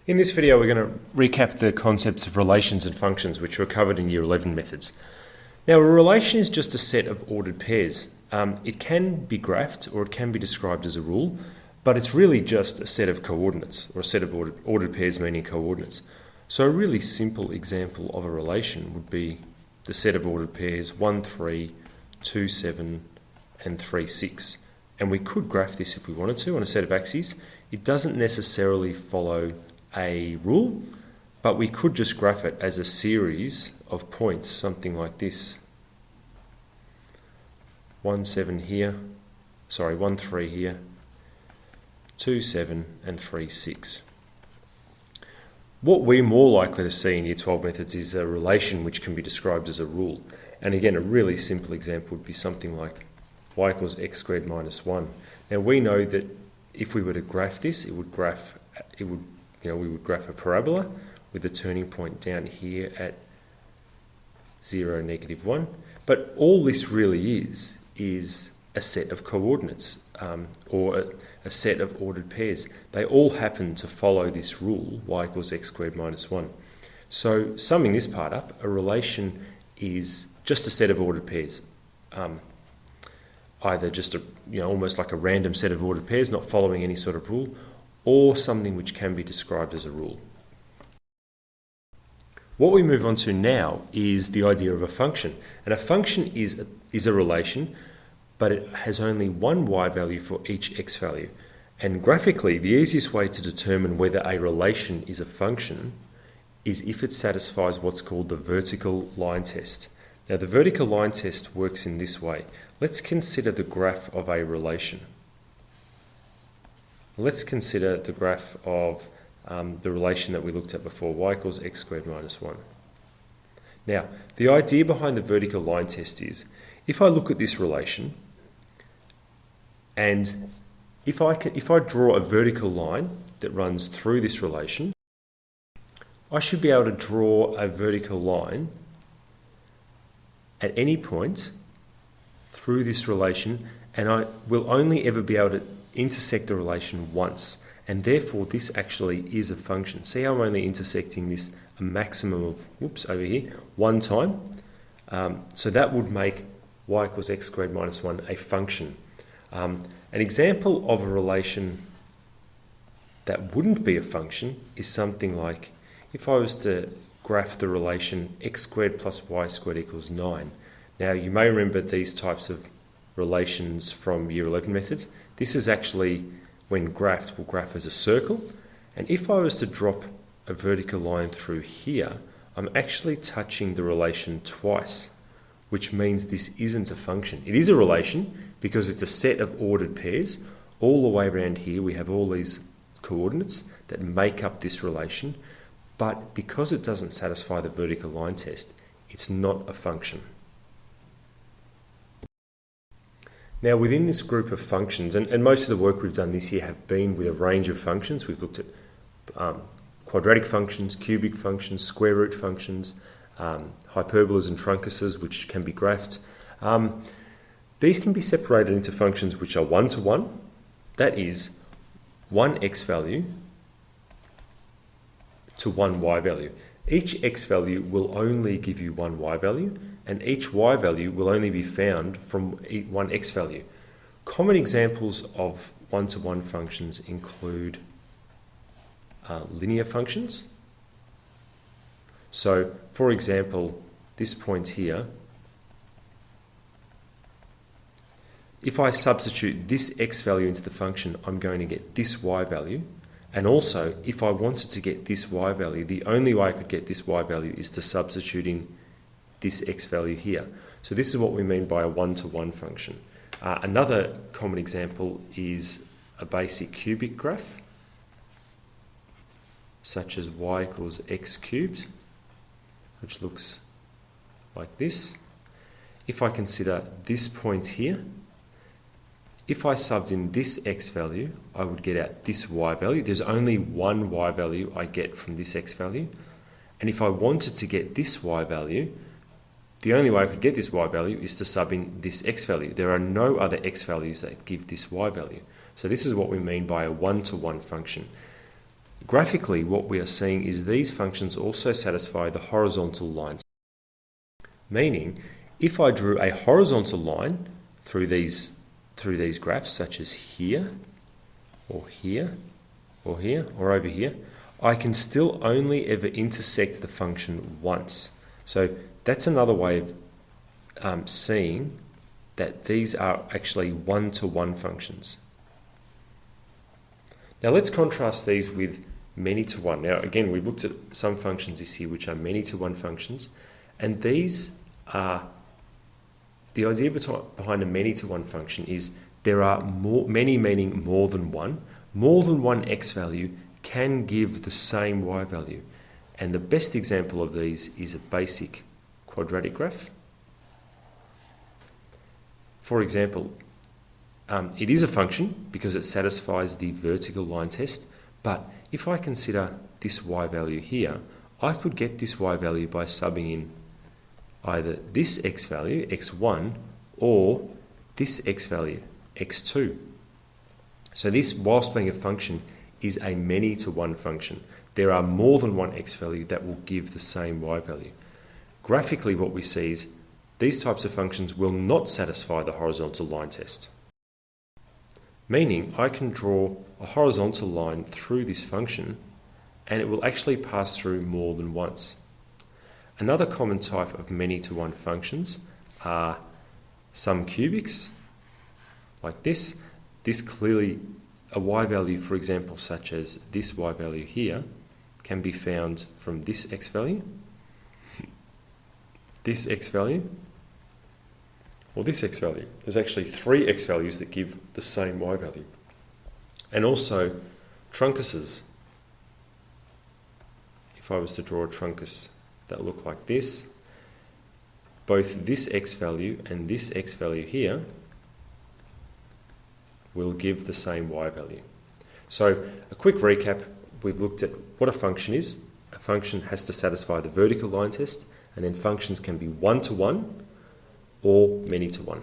In this video, we're going to recap the concepts of relations and functions which were covered in Year 11 methods. Now, a relation is just a set of ordered pairs. It can be graphed or it can be described as a rule, but it's really just a set of coordinates or a set of ordered pairs meaning coordinates. So a really simple example of a relation would be the set of ordered pairs 1, 3, 2, 7 and 3, 6. And we could graph this if we wanted to on a set of axes. It doesn't necessarily follow a rule, but we could just graph it as a series of points, something like this. 1, 7 here, 1, 3 here, 2, 7 and 3, 6. What we're more likely to see in Year 12 methods is a relation which can be described as a rule. And again, a really simple example would be something like y equals x squared minus 1. Now we know that if we were to graph this, we would graph a parabola with the turning point down here at 0, -1. But all this really is a set of coordinates or a set of ordered pairs. They all happen to follow this rule, y equals x squared minus 1. So summing this part up, a relation is just a set of ordered pairs. Either just almost like a random set of ordered pairs, not following any sort of rule, or something which can be described as a rule. What we move on to now is the idea of a function. And a function is a relation, but it has only one y value for each x value. And graphically, the easiest way to determine whether a relation is a function is if it satisfies what's called the vertical line test. Now, the vertical line test works in this way. Let's consider the graph of a relation. Let's consider the graph of the relation that we looked at before, y equals x squared minus 1. Now, the idea behind the vertical line test is, if I look at this relation, and if I draw a vertical line that runs through this relation, I should be able to draw a vertical line at any point through this relation, and I will only ever be able to intersect the relation once, and therefore this actually is a function. See how I'm only intersecting this a maximum of, over here, one time? So that would make y equals x squared minus 1 a function. An example of a relation that wouldn't be a function is something like if I was to graph the relation x squared plus y squared equals 9. Now you may remember these types of relations from Year 11 methods. This is actually, when graphed, will graph as a circle. And if I was to drop a vertical line through here, I'm actually touching the relation twice, which means this isn't a function. It is a relation because it's a set of ordered pairs. All the way around here, we have all these coordinates that make up this relation. But because it doesn't satisfy the vertical line test, it's not a function. Now, within this group of functions, and most of the work we've done this year have been with a range of functions. We've looked at quadratic functions, cubic functions, square root functions, hyperbolas and truncuses, which can be graphed. These can be separated into functions which are one-to-one. That is, one x value to one y value. Each x value will only give you one y value, and each y value will only be found from one x value. Common examples of one-to-one functions include linear functions. So, for example, this point here, if I substitute this x value into the function, I'm going to get this y value. And also, if I wanted to get this y value, the only way I could get this y value is to substitute in this x value here. So this is what we mean by a one-to-one function. Another common example is a basic cubic graph, such as y equals x cubed, which looks like this. If I consider this point here, if I subbed in this x value, I would get out this y value. There's only one y value I get from this x value. And if I wanted to get this y value, the only way I could get this y value is to sub in this x value. There are no other x values that give this y value. So this is what we mean by a one-to-one function. Graphically, what we are seeing is these functions also satisfy the horizontal lines. Meaning, if I drew a horizontal line through these graphs, such as here, or here, or here, or over here, I can still only ever intersect the function once. So that's another way of seeing that these are actually one-to-one functions. Now let's contrast these with many-to-one. Now again, we've looked at some functions this here which are many-to-one functions, and these are, the idea behind a many-to-one function is there are many meaning more than one x value can give the same y value. And the best example of these is a basic quadratic graph. For example, it is a function because it satisfies the vertical line test, but if I consider this y value here, I could get this y value by subbing in either this x value, x1, or this x value, x2. So this, whilst being a function, is a many-to-one function. There are more than one x value that will give the same y value. Graphically, what we see is these types of functions will not satisfy the horizontal line test. Meaning, I can draw a horizontal line through this function and it will actually pass through more than once. Another common type of many-to-one functions are sum cubics, like this. This clearly, a y value, for example, such as this y value here, can be found from this x value, this x value, or this x value. There's actually three x values that give the same y value. And also truncuses. If I was to draw a truncus that looked like this, both this x value and this x value here will give the same y value. So a quick recap, we've looked at what a function is. A function has to satisfy the vertical line test, and then functions can be one-to-one or many-to-one.